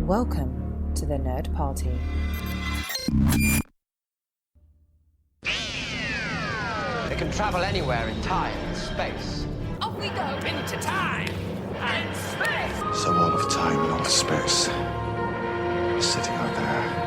Welcome to the Nerd Party. They can travel anywhere in time and space. Off we go into time and space! So all of time and all of space is sitting out there.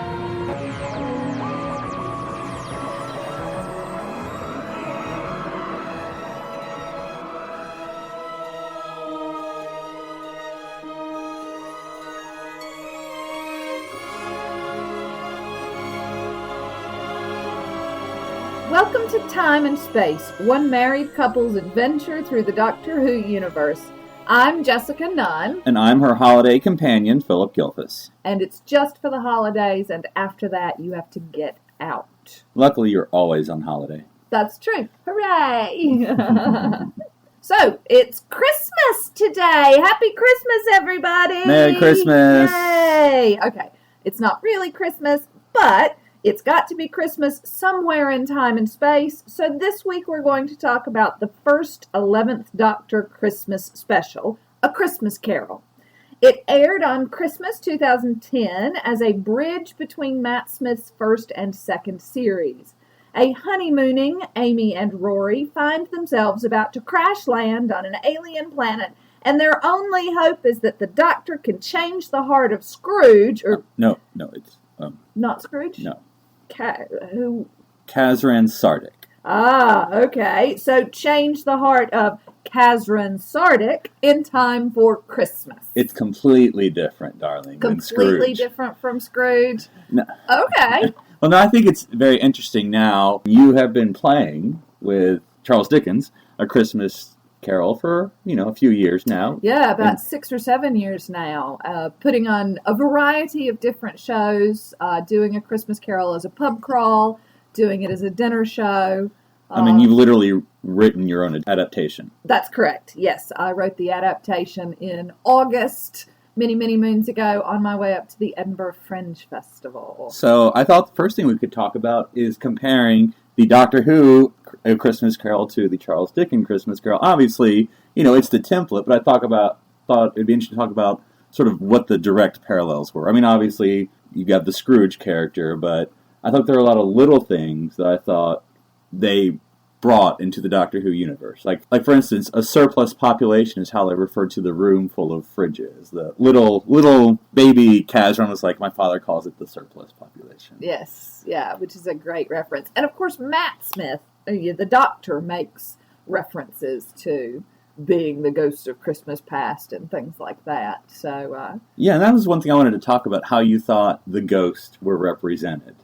Welcome to Time and Space, one married couple's adventure through the Doctor Who universe. I'm Jessica Nunn. And I'm her holiday companion, Phillip Gilfus. And it's just for the holidays, and after that you have to get out. Luckily, you're always on holiday. That's true. Hooray! So, it's Christmas today! Happy Christmas, everybody! Merry Christmas! Yay! Okay, it's not really Christmas, but it's got to be Christmas somewhere in time and space, so this week we're going to talk about the first 11th Doctor Christmas special, A Christmas Carol. It aired on Christmas 2010 as a bridge between Matt Smith's first and second series. A honeymooning Amy and Rory find themselves about to crash land on an alien planet, and their only hope is that the Doctor can change the heart of Scrooge, or... No, it's... Not Scrooge? No. Who? Kazran Sardic. Ah, okay. So change the heart of Kazran Sardic in time for Christmas. It's completely different, darling, than Scrooge. Completely different from Scrooge? No. Okay. Well, no, I think it's very interesting now. You have been playing with Charles Dickens, A Christmas Carol, for, a few years now. Yeah, about 6 or 7 years now. Putting on a variety of different shows, doing A Christmas Carol as a pub crawl, doing it as a dinner show. I mean, you've literally written your own adaptation. That's correct. Yes, I wrote the adaptation in August, many, many moons ago, on my way up to the Edinburgh Fringe Festival. So I thought the first thing we could talk about is comparing the Doctor Who A Christmas Carol to the Charles Dickens Christmas Carol. Obviously, it's the template, but I thought it'd be interesting to talk about sort of what the direct parallels were. I mean, obviously, you got the Scrooge character, but I thought there were a lot of little things that I thought they brought into the Doctor Who universe. Like for instance, a surplus population is how they referred to the room full of fridges. The little baby Kazran was like, my father calls it the surplus population. Yes, yeah, which is a great reference. And of course, Matt Smith, the Doctor, makes references to being the ghost of Christmas past and things like that. So yeah, and that was one thing I wanted to talk about, how you thought the ghosts were represented.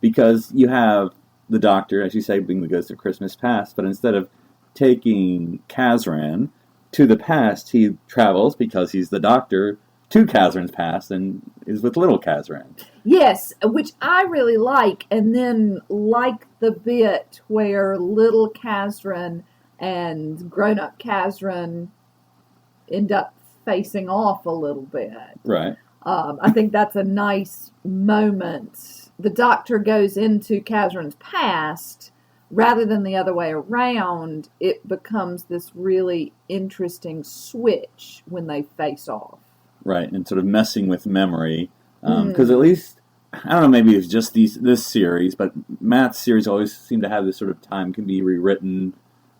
Because you have the Doctor, as you say, being the ghost of Christmas past, but instead of taking Kazran to the past, he travels, because he's the Doctor, to Kazran's past and is with little Kazran. Yes, which I really like, and then like the bit where little Kazran and grown-up Kazran end up facing off a little bit. Right. I think that's a nice moment. The Doctor goes into Kazran's past, rather than the other way around. It becomes this really interesting switch when they face off. Right, and sort of messing with memory. Because at least, I don't know, maybe it's just this series, but Matt's series always seemed to have this sort of time can be rewritten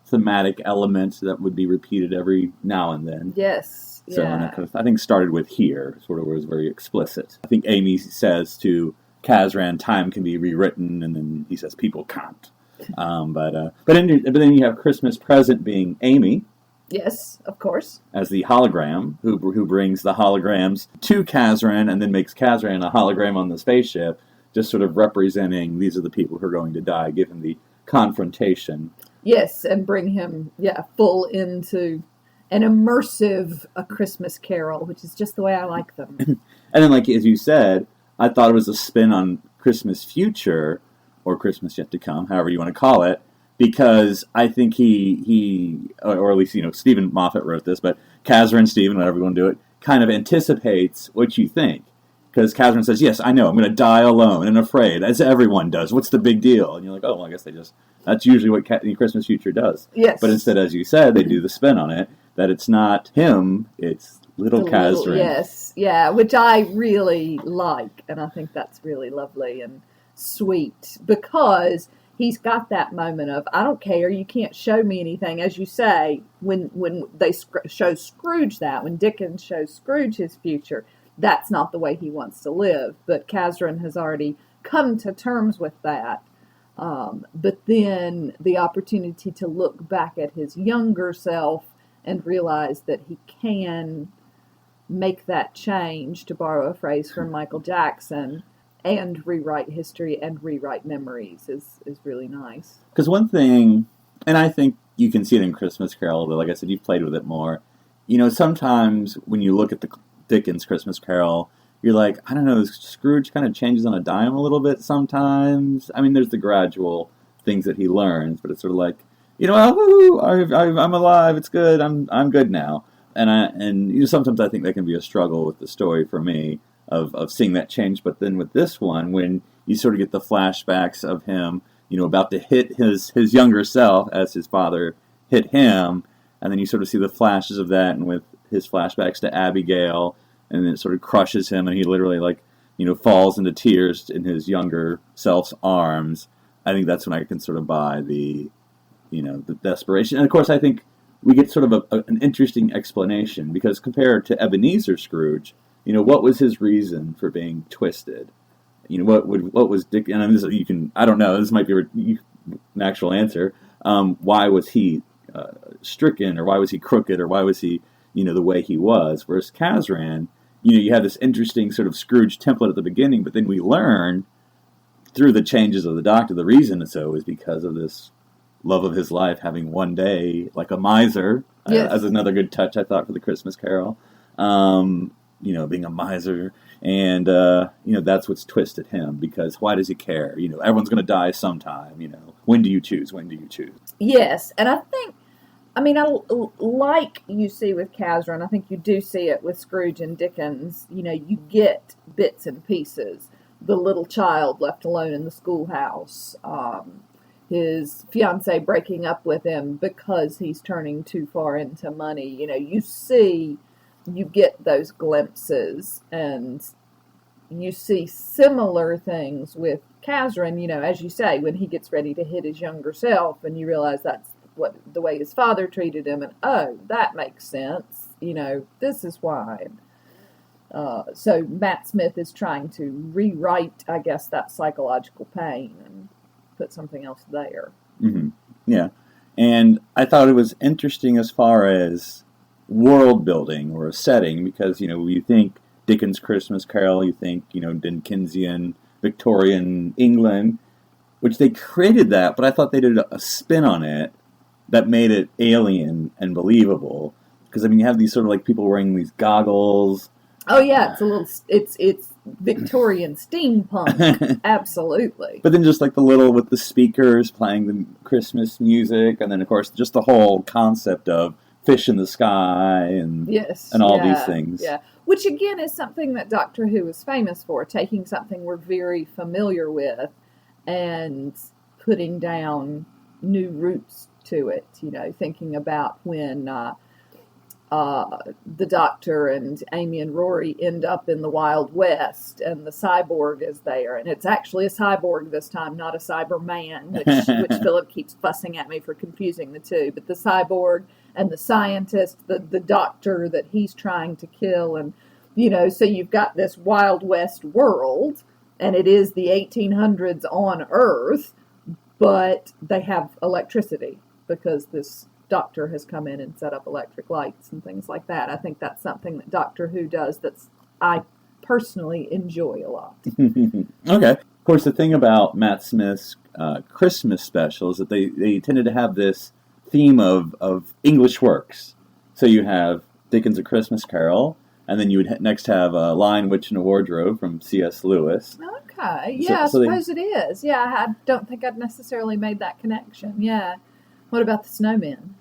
thematic element that would be repeated every now and then. Yes. So yeah. And it kind of, I think, started with here, sort of was very explicit. I think Amy says to Kazran, time can be rewritten, and then he says people can't. But then you have Christmas Present being Amy. Yes, of course. As the hologram, who brings the holograms to Kazran and then makes Kazran a hologram on the spaceship, just sort of representing these are the people who are going to die, give him the confrontation. Yes, and bring him, full into an immersive A Christmas Carol, which is just the way I like them. And then, as you said, I thought it was a spin on Christmas Future, or Christmas Yet to Come, however you want to call it, because I think he or at least, Stephen Moffat wrote this, but Kazran, Stephen, whatever you want to do it, kind of anticipates what you think. Because Katherine says, yes, I know, I'm going to die alone and afraid, as everyone does. What's the big deal? And you're like, oh, well, I guess that's usually what Christmas Future does. Yes. But instead, as you said, they do the spin on it, that it's not him, it's little Katherine. Yes, yeah, which I really like, and I think that's really lovely and sweet because he's got that moment of, I don't care, you can't show me anything. As you say, when they show Scrooge that, when Dickens shows Scrooge his future, that's not the way he wants to live. But Katherine has already come to terms with that. But then the opportunity to look back at his younger self and realize that he can make that change, to borrow a phrase from Michael Jackson, and rewrite history and rewrite memories is really nice. Because one thing, and I think you can see it in Christmas Carol, but like I said, you've played with it more. You know, sometimes when you look at the Dickens Christmas Carol, you're like, I don't know, Scrooge kind of changes on a dime a little bit sometimes. I mean, there's the gradual things that he learns, but it's sort of like, you know, oh, I'm alive, it's good, I'm good now. And you know, sometimes I think that can be a struggle with the story for me, of seeing that change. But then with this one, when you sort of get the flashbacks of him, you know, about to hit his younger self as his father hit him, and then you sort of see the flashes of that, and with his flashbacks to Abigail, and then it sort of crushes him, and he literally, like, you know, falls into tears in his younger self's arms. I think that's when I can sort of buy the, you know, the desperation. And of course, I think we get sort of an interesting explanation, because compared to Ebenezer Scrooge, you know, what was his reason for being twisted? You know, what was Dick? And you can, I don't know, this might be an actual answer. Why was he stricken, or why was he crooked, or why was he, you know, the way he was? Whereas Katherine, you know, you have this interesting sort of Scrooge template at the beginning, but then we learn through the changes of the Doctor, the reason so is because of this love of his life having one day like a miser. Yes. As another good touch, I thought, for the Christmas Carol. You know, being a miser, and you know, that's what's twisted him, because why does he care? You know, everyone's going to die sometime. You know, when do you choose? When do you choose? Yes, and I think, I mean, like you see with Katherine, I think you do see it with Scrooge and Dickens. You know, you get bits and pieces. The little child left alone in the schoolhouse, his fiancée breaking up with him because he's turning too far into money. You know, you get those glimpses, and you see similar things with Katherine, you know, as you say, when he gets ready to hit his younger self, and you realize that's the way his father treated him, and oh, that makes sense, you know, this is why. So Matt Smith is trying to rewrite, I guess, that psychological pain and put something else there. Mm-hmm. Yeah, and I thought it was interesting as far as world building or a setting, because, you know, you think Dickens' Christmas Carol, you think, you know, Dickensian Victorian England, which they created that, but I thought they did a spin on it that made it alien and believable. Because, I mean, you have these sort of like people wearing these goggles. Oh yeah, it's Victorian steampunk, absolutely. But then just like the little with the speakers playing the Christmas music, and then of course just the whole concept of fish in the sky and all these things. Yeah, which again is something that Doctor Who is famous for, taking something we're very familiar with and putting down new roots to it. You know, thinking about when the Doctor and Amy and Rory end up in the Wild West, and the cyborg is there, and it's actually a cyborg this time, not a Cyberman, which Phillip keeps fussing at me for confusing the two. But the cyborg and the scientist, the Doctor that he's trying to kill, and you know, so you've got this Wild West world, and it is the 1800s on Earth, but they have electricity because this Doctor has come in and set up electric lights and things like that. I think that's something that Doctor Who does I personally enjoy a lot. Okay. Of course, the thing about Matt Smith's Christmas special is that they tended to have this theme of English works. So you have Dickens' A Christmas Carol, and then you would next have Lion, Witch, and a Wardrobe from C.S. Lewis. Okay. Yeah, So I suppose it is. Yeah, I don't think I'd necessarily made that connection. Yeah. What about the snowman?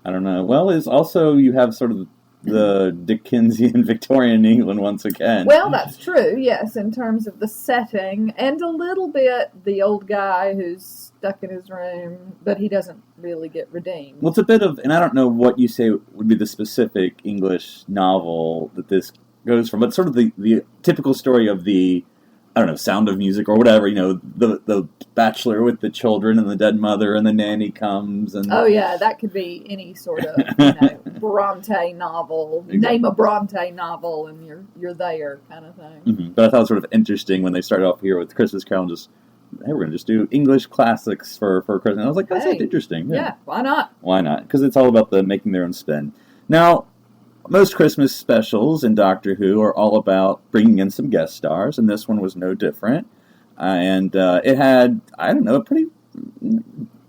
I don't know. Well, it's also, you have sort of the Dickensian Victorian England once again. Well, that's true, yes, in terms of the setting, and a little bit the old guy who's stuck in his room, but he doesn't really get redeemed. Well, it's a bit of, and I don't know what you say would be the specific English novel that this goes from, but sort of the typical story of the, I don't know, Sound of Music or whatever, the bachelor with the children and the dead mother and the nanny comes and... Oh, yeah, that could be any sort of, Bronte novel. Exactly. Name a Bronte novel and you're there kind of thing. Mm-hmm. But I thought it was sort of interesting when they started off here with Christmas Carol and just, hey, we're going to just do English classics for Christmas. And I was like, that's interesting. Yeah, why not? Why not? Because it's all about making their own spin. Now, most Christmas specials in Doctor Who are all about bringing in some guest stars, and this one was no different. And it had, I don't know, a pretty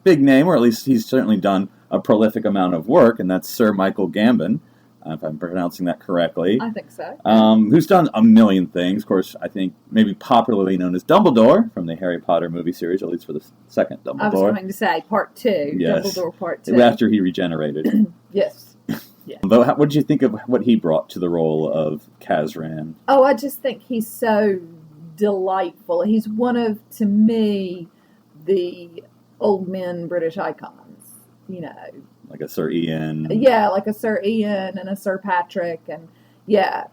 big name, or at least he's certainly done a prolific amount of work, and that's Sir Michael Gambon, if I'm pronouncing that correctly. I think so. Who's done a million things. Of course, I think maybe popularly known as Dumbledore from the Harry Potter movie series, at least for the second Dumbledore. I was going to say Part 2, yes. Dumbledore Part 2. After he regenerated. Yes. Yeah. But what did you think of what he brought to the role of Kazran? Oh, I just think he's so delightful. He's one of, to me, the old men British icons, Like a Sir Ian. Yeah, like a Sir Ian and a Sir Patrick. And yeah,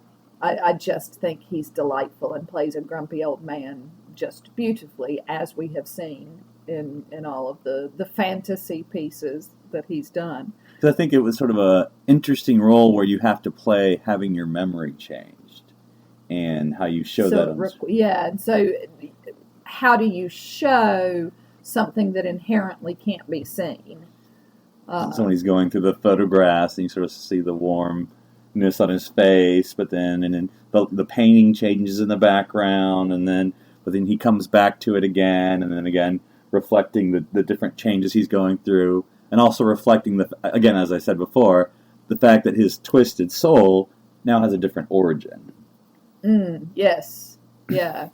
I just think he's delightful and plays a grumpy old man just beautifully, as we have seen in all of the fantasy pieces that he's done. Because I think it was sort of a interesting role where you have to play having your memory changed and how you show that. And so how do you show something that inherently can't be seen? So when he's going through the photographs and you sort of see the warmness on his face, but then the painting changes in the background, but then he comes back to it again, and then again reflecting the different changes he's going through. And also reflecting, again, as I said before, the fact that his twisted soul now has a different origin. Yes, yeah.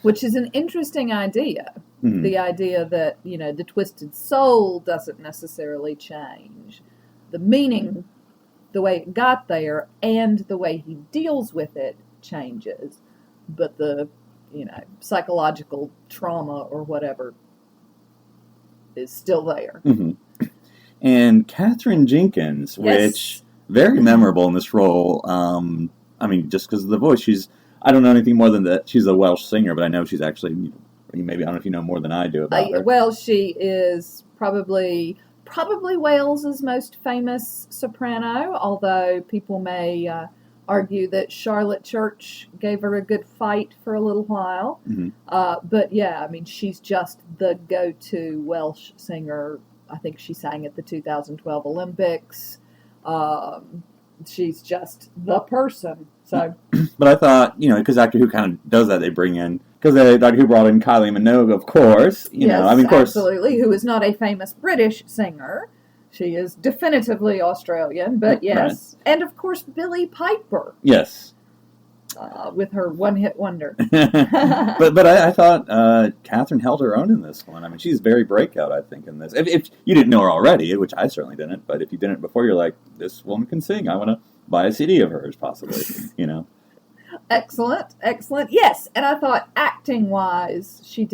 Which is an interesting idea. Mm-hmm. The idea that, the twisted soul doesn't necessarily change. The meaning, the way it got there, and the way he deals with it changes. But the, psychological trauma or whatever is still there. Mm-hmm. And Katherine Jenkins, which very memorable in this role. Just because of the voice. I don't know anything more than that. She's a Welsh singer, but I know she's actually, maybe I don't know if you know more than I do about her. Well, she is probably Wales's most famous soprano, although people may argue that Charlotte Church gave her a good fight for a little while. Mm-hmm. But yeah, she's just the go-to Welsh singer. I think she sang at the 2012 Olympics. She's just the person. So, but I thought, because Doctor Who kind of does that. They bring in, because Doctor Who brought in Kylie Minogue, of course. Of course, absolutely, who is not a famous British singer. She is definitively Australian, but yes. Right. And, of course, Billie Piper. Yes. With her one-hit wonder. but I thought Katherine held her own in this one. She's very breakout, I think, in this. If you didn't know her already, which I certainly didn't, but if you didn't before, you're like, this woman can sing. I want to buy a CD of hers, possibly, Excellent. Yes, and I thought acting-wise, she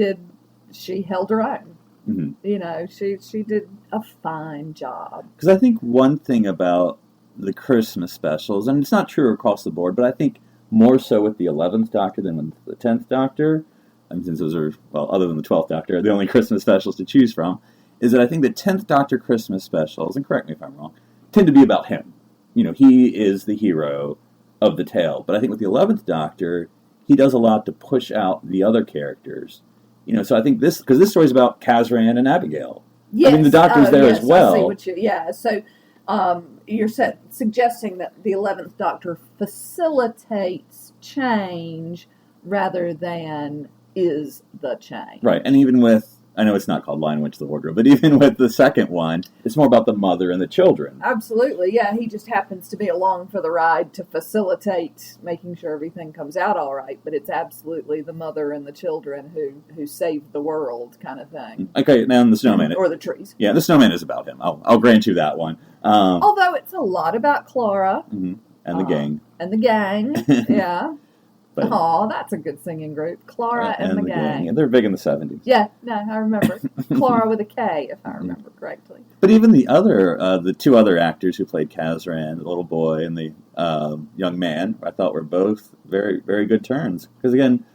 held her own. Mm-hmm. She did a fine job. Because I think one thing about the Christmas specials, and it's not true across the board, but I think more so with the 11th Doctor than with the 10th Doctor, and since those are, other than the 12th Doctor, the only Christmas specials to choose from, is that I think the 10th Doctor Christmas specials, and correct me if I'm wrong, tend to be about him. He is the hero of the tale. But I think with the 11th Doctor, he does a lot to push out the other characters. So I think because this story is about Kazran and Abigail. Yes. The Doctor's there as well. I see so you're suggesting that the 11th Doctor facilitates change rather than is the change. Right, and even with, I know it's not called Lion Witch of the Wardrobe, but even with the second one, it's more about the mother and the children. Absolutely, yeah. He just happens to be along for the ride to facilitate making sure everything comes out all right, but it's absolutely the mother and the children who saved the world kind of thing. Okay, now the snowman. Or the trees. Yeah, the snowman is about him. I'll grant you that one. Although it's a lot about Clara. Mm-hmm. And the gang. And the gang, yeah. But, Oh, that's a good singing group. Clara and the Gang. Yeah, they're big in the 70s. Yeah, no, I remember. Clara with a K, if I remember correctly. But even the two other actors who played Kazran, the little boy and the young man, I thought were both very, very good turns. Because again,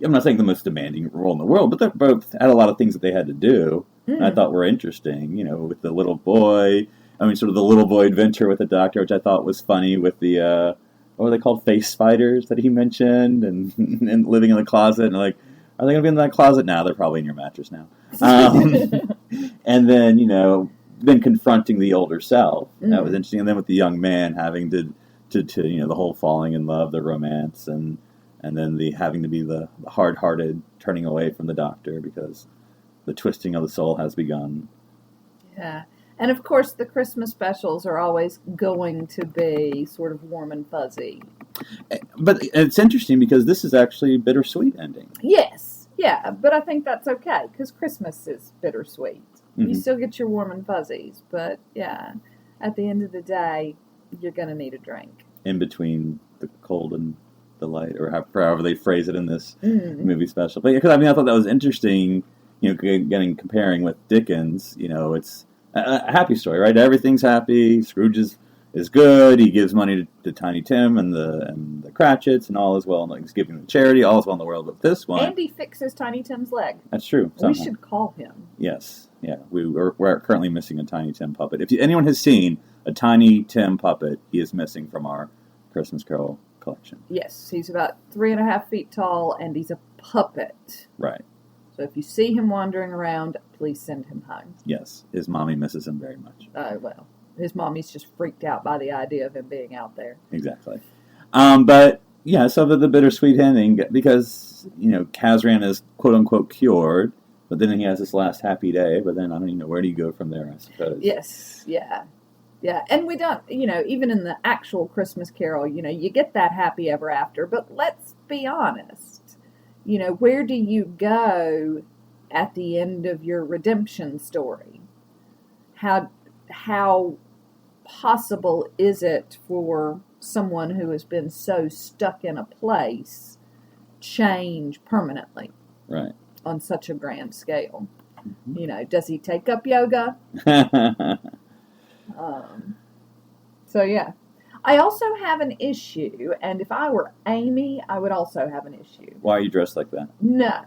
I'm not saying the most demanding role in the world, but they both had a lot of things that they had to do. And I thought were interesting, with the little boy. I mean, sort of the little boy adventure with the doctor, which I thought was funny with the, what were they called, face spiders that he mentioned, and living in the closet. And like, are they going to be in that closet? Now they're probably in your mattress now. And then, then confronting the older self. That was interesting. And then with the young man having to the whole falling in love, the romance, and then the having to be the hard-hearted turning away from the doctor because the twisting of the soul has begun. Yeah. And of course, the Christmas specials are always going to be sort of warm and fuzzy. But it's interesting because this is actually a bittersweet ending. Yes. Yeah. But I think that's okay because Christmas is bittersweet. You still get your warm and fuzzies. But yeah, at the end of the day, you're going to need a drink. In between the cold and the light, or however they phrase it in this movie special. But because I thought that was interesting, comparing with Dickens, it's a happy story, right? Everything's happy. Scrooge is good. He gives money to Tiny Tim and the Cratchits, and all is well. And he's giving them charity. All is well in the world. But this one, Andy fixes Tiny Tim's leg. That's true. We should call him. Yes, yeah. We're currently missing a Tiny Tim puppet. If anyone has seen a Tiny Tim puppet, he is missing from our Christmas Carol collection. Yes, he's about 3.5 feet tall, and he's a puppet. Right. So if you see him wandering around, please send him home. Yes, his mommy misses him very much. Oh, well, his mommy's just freaked out by the idea of him being out there. Exactly. But, yeah, so the bittersweet ending, because, Kazran is quote-unquote cured, but then he has this last happy day, but then I don't even know, where do you go from there, I suppose? Yes, yeah. Yeah, and we don't, even in the actual Christmas Carol, you get that happy ever after, but let's be honest. Where do you go at the end of your redemption story? How possible is it for someone who has been so stuck in a place change permanently? Right. On such a grand scale? Does he take up yoga? So yeah. I also have an issue, and if I were Amy, I would also have an issue. Why are you dressed like that? No,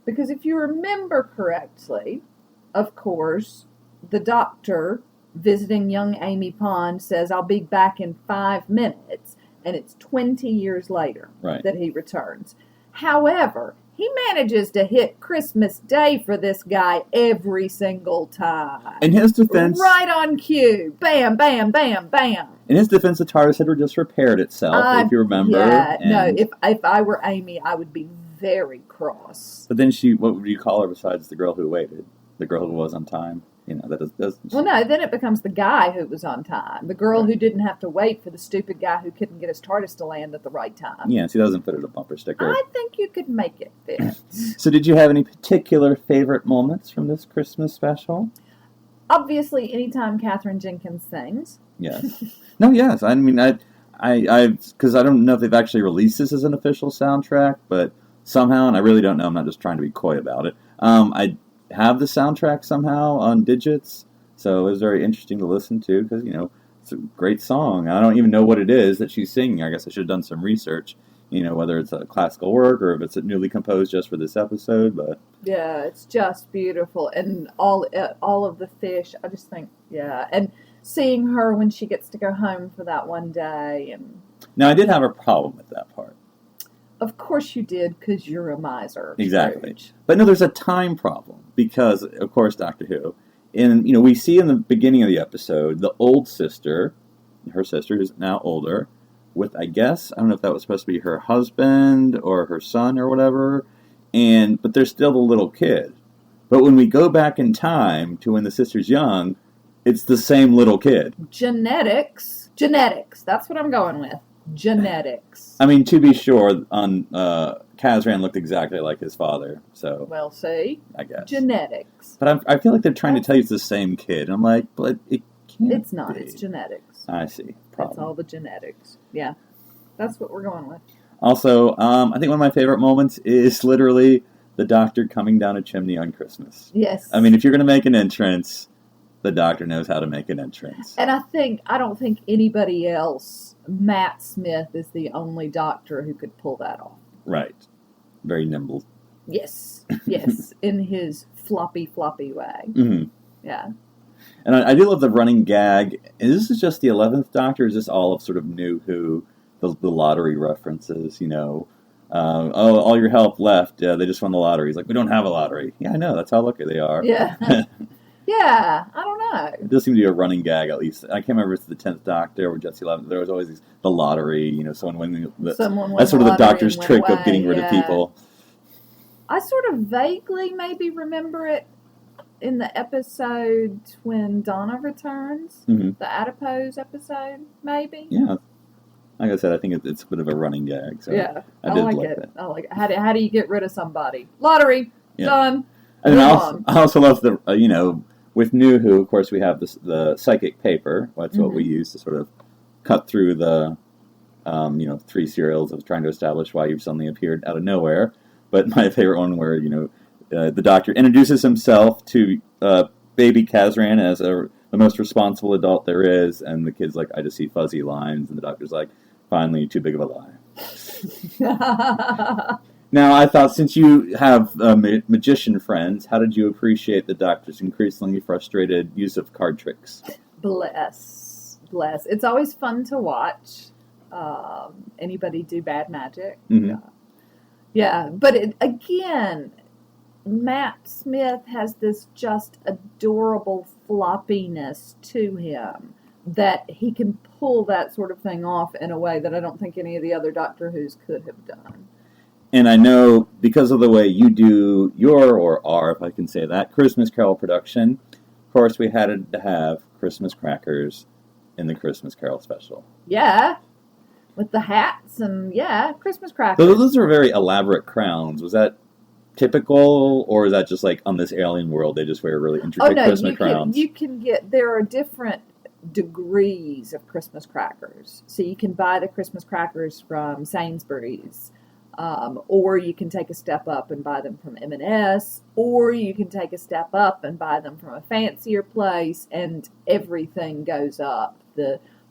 because if you remember correctly, of course, the doctor visiting young Amy Pond says, "I'll be back in 5 minutes," and it's 20 years later that he returns. However, he manages to hit Christmas Day for this guy every single time. In his defense... Right on cue. Bam, bam, bam, bam. In his defense, the TARDIS had just repaired itself, if you remember. Yeah, no, if I were Amy, I would be very cross. But then what would you call her besides the girl who waited? The girl who was on time? That doesn't... Well, no, then it becomes the guy who was on time. The girl who didn't have to wait for the stupid guy who couldn't get his TARDIS to land at the right time. Yeah, he doesn't fit it a bumper sticker. I think you could make it fit. So did you have any particular favorite moments from this Christmas special? Obviously, anytime Katherine Jenkins sings. Yes. No, yes. I mean, because I don't know if they've actually released this as an official soundtrack, but somehow, and I really don't know, I'm not just trying to be coy about it, I have the soundtrack somehow on digits, so it was very interesting to listen to, because, it's a great song. I don't even know what it is that she's singing. I guess I should have done some research, whether it's a classical work or if it's newly composed just for this episode, but... Yeah, it's just beautiful, and all of the fish, I just think, yeah, and seeing her when she gets to go home for that one day, and... Now, I did have a problem with that part. Of course you did, because you're a miser. Exactly. Scrooge. But no, there's a time problem, because, of course, Doctor Who, and, we see in the beginning of the episode, the old sister, her sister, who's now older, with, I guess, I don't know if that was supposed to be her husband, or her son, or whatever, but there's still the little kid. But when we go back in time to when the sister's young, it's the same little kid. Genetics, that's what I'm going with. Genetics. I mean, to be sure, Kazran looked exactly like his father, so... Well, see? I guess. Genetics. But I feel like they're trying to tell you it's the same kid. I'm like, but it can't It's not. be. It's genetics. I see. Problem. That's all the genetics. Yeah. That's what we're going with. Also, I think one of my favorite moments is literally the Doctor coming down a chimney on Christmas. Yes. I mean, if you're going to make an entrance, the Doctor knows how to make an entrance. And I don't think anybody else, Matt Smith is the only Doctor who could pull that off. Right. Very nimble. Yes, in his floppy way. Mm-hmm. Yeah. And I do love the running gag. Is this just the 11th Doctor, or is this all of sort of New Who, the lottery references, all your help left, they just won the lottery. He's like, we don't have a lottery. Yeah, I know, that's how lucky they are. Yeah. Yeah, I don't know. It does seem to be a running gag, at least. I can't remember if it's the 10th Doctor or just the 11th. There was always the lottery, someone winning. Someone won that's sort of the Doctor's and trick went of getting away, rid of people. I sort of vaguely maybe remember it in the episode when Donna returns, the adipose episode, maybe. Yeah. Like I said, I think it's a bit of a running gag. So yeah, I did like it. that. I like it. How do you get rid of somebody? Lottery. Yeah. Done. And I also love the, with New Who, of course, we have the psychic paper. That's what we use to sort of cut through the, 3 serials of trying to establish why you've suddenly appeared out of nowhere. But my favorite one where, the Doctor introduces himself to baby Katarina as the most responsible adult there is, and the kid's like, I just see fuzzy lines, and the Doctor's like, finally, too big of a lie. Now, I thought, since you have magician friends, how did you appreciate the Doctor's increasingly frustrated use of card tricks? Bless. It's always fun to watch anybody do bad magic. Mm-hmm. Yeah, but again, Matt Smith has this just adorable floppiness to him that he can pull that sort of thing off in a way that I don't think any of the other Doctor Who's could have done. And I know, because of the way you do our, if I can say that, Christmas Carol production, of course we had to have Christmas crackers in the Christmas Carol special. Yeah, with the hats and, Christmas crackers. Those are very elaborate crowns. Was that typical, or is that just like on this alien world they just wear really intricate Christmas crowns? There are different degrees of Christmas crackers. So you can buy the Christmas crackers from Sainsbury's, or you can take a step up and buy them from M&S, or you can take a step up and buy them from a fancier place, and everything goes up.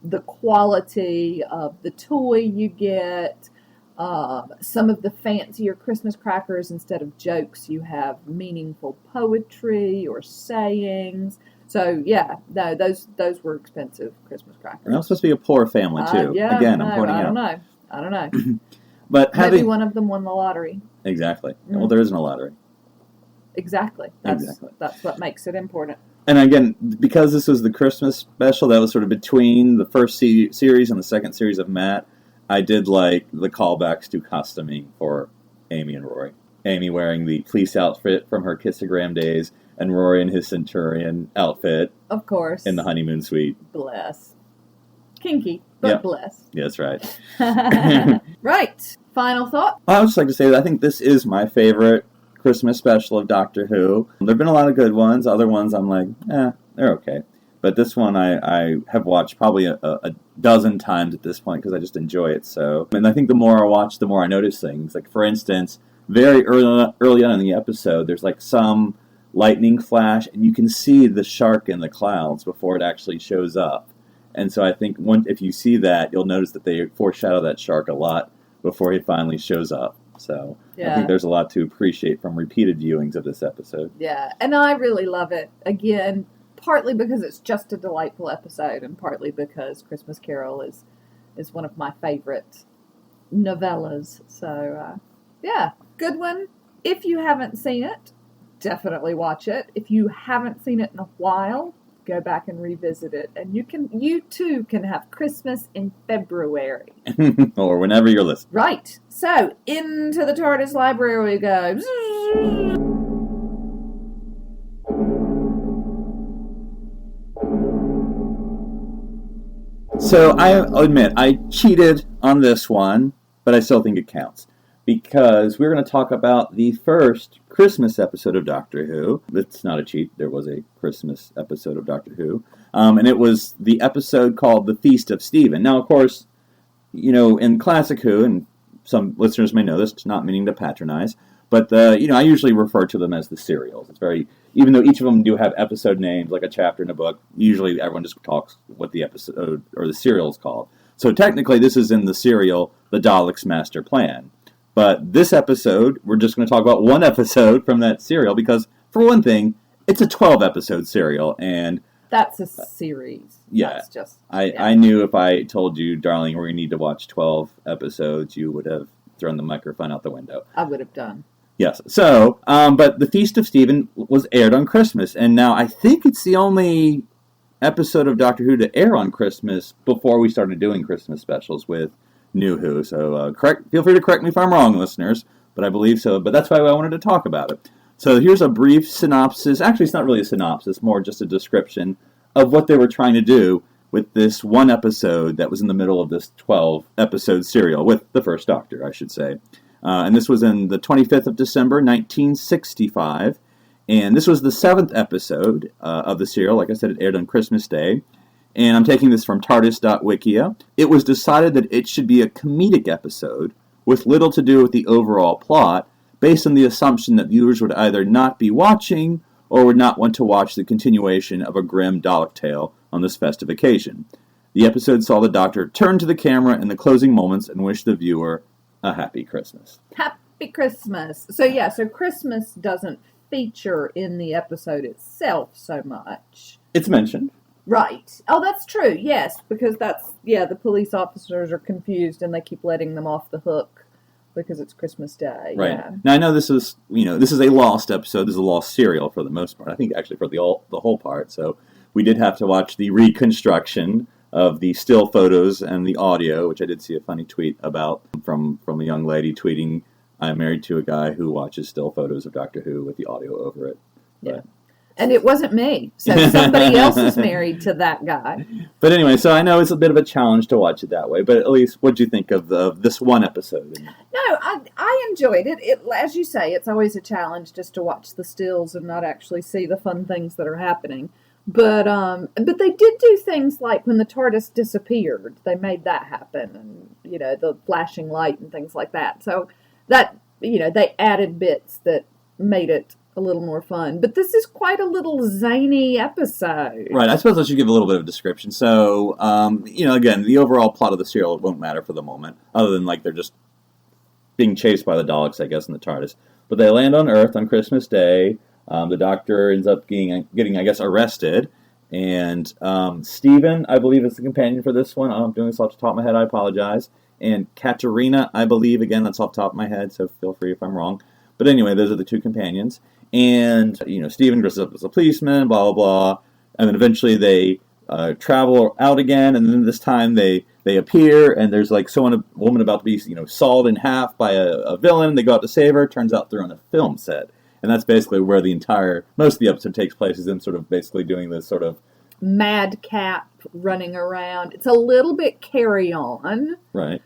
The quality of the toy you get, some of the fancier Christmas crackers, instead of jokes, you have meaningful poetry or sayings. So, those were expensive Christmas crackers. And that was supposed to be a poor family, too. Again, I'm pointing out. I don't know. But maybe one of them won the lottery. Exactly. Well, there isn't a lottery. Exactly. That's what makes it important. And again, because this was the Christmas special, that was sort of between the first series and the second series of Matt, I did like the callbacks to costuming for Amy and Rory. Amy wearing the police outfit from her kissogram days, and Rory in his centurion outfit. Of course. In the honeymoon suite. Bless. Kinky, but bless. Yeah, that's right. Right. Final thought? I would just like to say that I think this is my favorite Christmas special of Doctor Who. There have been a lot of good ones. Other ones I'm like, they're okay. But this one I have watched probably a dozen times at this point because I just enjoy it so. And I think the more I watch, the more I notice things. Like, for instance, very early on in the episode, there's like some lightning flash, and you can see the shark in the clouds before it actually shows up. And so I think if you see that, you'll notice that they foreshadow that shark a lot before he finally shows up. So I think there's a lot to appreciate from repeated viewings of this episode. Yeah, and I really love it. Again, partly because it's just a delightful episode, and partly because Christmas Carol is one of my favorite novellas. So, good one. If you haven't seen it, definitely watch it. If you haven't seen it in a while, go back and revisit it. And you too can have Christmas in February. Or whenever you're listening. Right. So, into the TARDIS library we go. So, I'll admit, I cheated on this one, but I still think it counts. Because we're going to talk about the first Christmas episode of Doctor Who. It's not a cheat. There was a Christmas episode of Doctor Who. And it was the episode called The Feast of Stephen. Now, of course, in Classic Who, and some listeners may know this, it's not meaning to patronize, but I usually refer to them as the serials. It's very, even though each of them do have episode names, like a chapter in a book, usually everyone just talks what the episode or the serial is called. So technically this is in the serial, The Daleks Master Plan. But this episode, we're just going to talk about one episode from that serial because, for one thing, it's a 12-episode serial, and that's a series. Yeah. That's just, I knew if I told you, darling, we're going to need to watch 12 episodes, you would have thrown the microphone out the window. I would have done. Yes. So, but The Feast of Stephen was aired on Christmas, and now I think it's the only episode of Doctor Who to air on Christmas before we started doing Christmas specials with New Who. So feel free to correct me if I'm wrong, listeners, but I believe so. But that's why I wanted to talk about it. So here's a brief synopsis. Actually, it's not really a synopsis, more just a description of what they were trying to do with this one episode that was in the middle of this 12-episode serial, with the first Doctor, I should say. And this was in the 25th of December, 1965. And this was the 7th episode of the serial. Like I said, it aired on Christmas Day. And I'm taking this from TARDIS.wikia. It was decided that it should be a comedic episode with little to do with the overall plot, based on the assumption that viewers would either not be watching or would not want to watch the continuation of a grim Dalek tale on this festive occasion. The episode saw the Doctor turn to the camera in the closing moments and wish the viewer a happy Christmas. Happy Christmas. So Christmas doesn't feature in the episode itself so much. It's mentioned. Right. Oh, that's true. Yes, because the police officers are confused and they keep letting them off the hook because it's Christmas Day. Right. Yeah. Now I know this is a lost episode. This is a lost serial for the most part. I think actually for the whole part. So we did have to watch the reconstruction of the still photos and the audio, which I did see a funny tweet about from a young lady tweeting, "I'm married to a guy who watches still photos of Doctor Who with the audio over it." Yeah. And it wasn't me, so somebody else is married to that guy. But anyway, so I know it's a bit of a challenge to watch it that way, but at least what'd you think of this one episode? No, I enjoyed it. As you say, it's always a challenge just to watch the stills and not actually see the fun things that are happening. But they did do things like when the TARDIS disappeared, they made that happen, and the flashing light and things like that. So that they added bits that made it a little more fun. But this is quite a little zany episode. Right, I suppose I should give a little bit of description. So, again, the overall plot of the serial won't matter for the moment, other than, they're just being chased by the Daleks, I guess, in the TARDIS. But they land on Earth on Christmas Day. The Doctor ends up getting, I guess, arrested. And Stephen, I believe, is the companion for this one. I'm doing this off the top of my head. I apologize. And Katarina, I believe, again, that's off the top of my head, so feel free if I'm wrong. But anyway, those are the two companions. And, Stephen dresses up as a policeman, blah, blah, blah. And then eventually they travel out again. And then this time they appear, and there's, a woman about to be, sawed in half by a villain. They go out to save her. Turns out they're on a film set. And that's basically where most of the episode takes place, is them sort of basically doing this sort of madcap running around. It's a little bit Carry On. Right.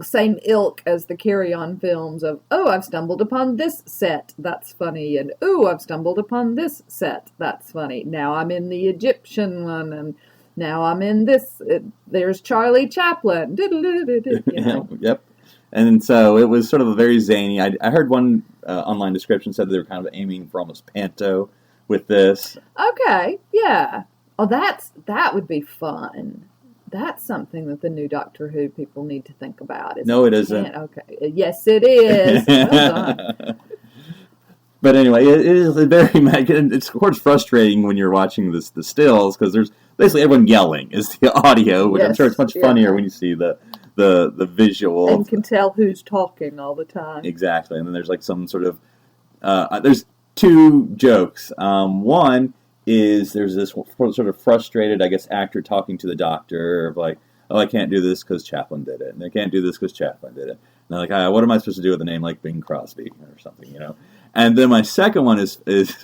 Same ilk as the Carry On films of, oh, I've stumbled upon this set, that's funny, and oh, I've stumbled upon this set, that's funny. Now I'm in the Egyptian one, and now I'm in this, there's Charlie Chaplin. Yep. And so it was sort of a very zany. I heard one online description said they were kind of aiming for almost panto with this. Okay, yeah. Oh, that would be fun. That's something that the new Doctor Who people need to think about. No, it isn't. Okay. Yes, it is. Well done. But anyway, it is very... It's, of course, frustrating when you're watching the stills, because there's basically everyone yelling is the audio, which I'm sure it's much funnier when you see the visual. And can tell who's talking all the time. Exactly. And then there's some sort of... there's two jokes. One is there's this sort of frustrated, I guess, actor talking to the Doctor of oh, I can't do this because Chaplin did it, and I can't do this because Chaplin did it. And they're like, what am I supposed to do with a name like Bing Crosby or something, And then my second one is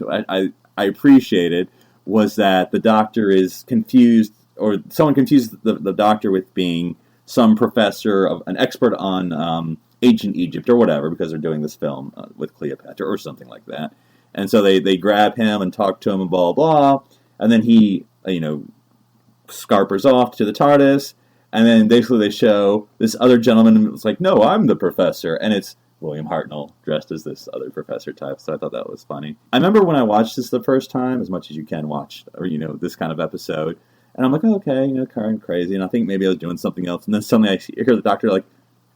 I appreciated was that the Doctor is confused, or someone confused the Doctor with being some professor, an expert on ancient Egypt or whatever, because they're doing this film with Cleopatra or something like that. And so they grab him and talk to him and blah, blah, blah. And then he, scarpers off to the TARDIS. And then basically they show this other gentleman, and it's like, no, I'm the professor. And it's William Hartnell dressed as this other professor type. So I thought that was funny. I remember when I watched this the first time, as much as you can watch, or, this kind of episode. And I'm like, oh, okay, kind of crazy. And I think maybe I was doing something else. And then suddenly I hear the doctor like,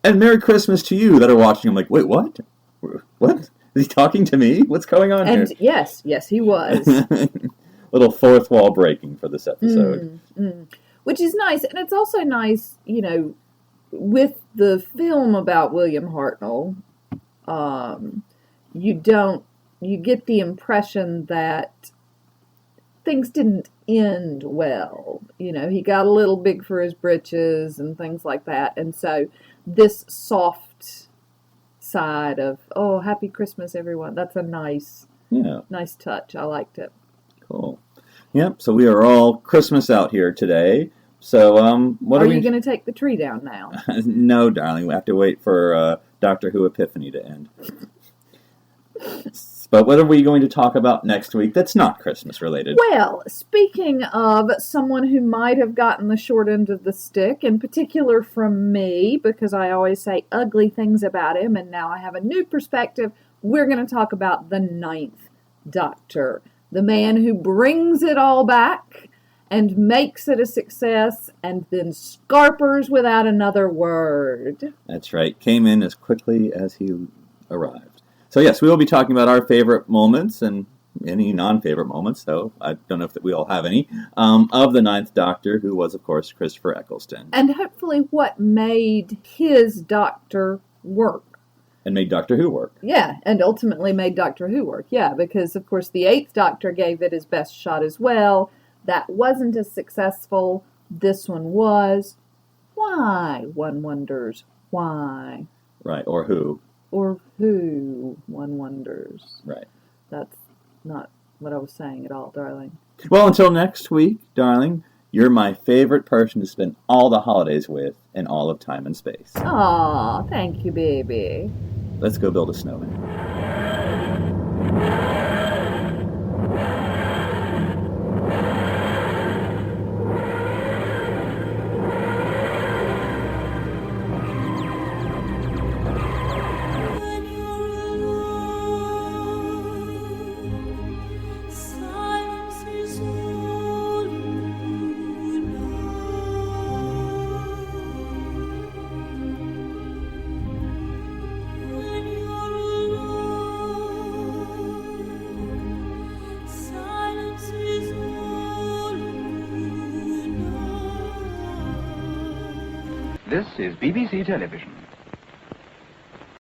and Merry Christmas to you that are watching. I'm like, wait, what? What? Is he talking to me? What's going on here? And yes, he was. Little fourth wall breaking for this episode. Which is nice. And it's also nice, with the film about William Hartnell, you get the impression that things didn't end well. He got a little big for his britches and things like that. And so this soft side of, oh, happy Christmas, everyone. That's a nice touch. I liked it. Cool. Yep. So we are all Christmas out here today. So what are you going to take the tree down now? No, darling. We have to wait for Doctor Who Epiphany to end. But what are we going to talk about next week that's not Christmas related? Well, speaking of someone who might have gotten the short end of the stick, in particular from me, because I always say ugly things about him, and now I have a new perspective, we're going to talk about the 9th Doctor. The man who brings it all back and makes it a success and then scarpers without another word. That's right. Came in as quickly as he arrived. So yes, we will be talking about our favorite moments and any non-favorite moments, though I don't know if we all have any, of the 9th Doctor, who was, of course, Christopher Eccleston. And hopefully what made his Doctor work. And made Doctor Who work. Yeah, and ultimately made Doctor Who work. Yeah, because, of course, the 8th Doctor gave it his best shot as well. That wasn't as successful. This one was. Why? One wonders. Why? Right, or who. Or who, one wonders. Right. That's not what I was saying at all, darling. Well, until next week, darling, you're my favorite person to spend all the holidays with in all of time and space. Aw, thank you, baby. Let's go build a snowman. This is BBC Television.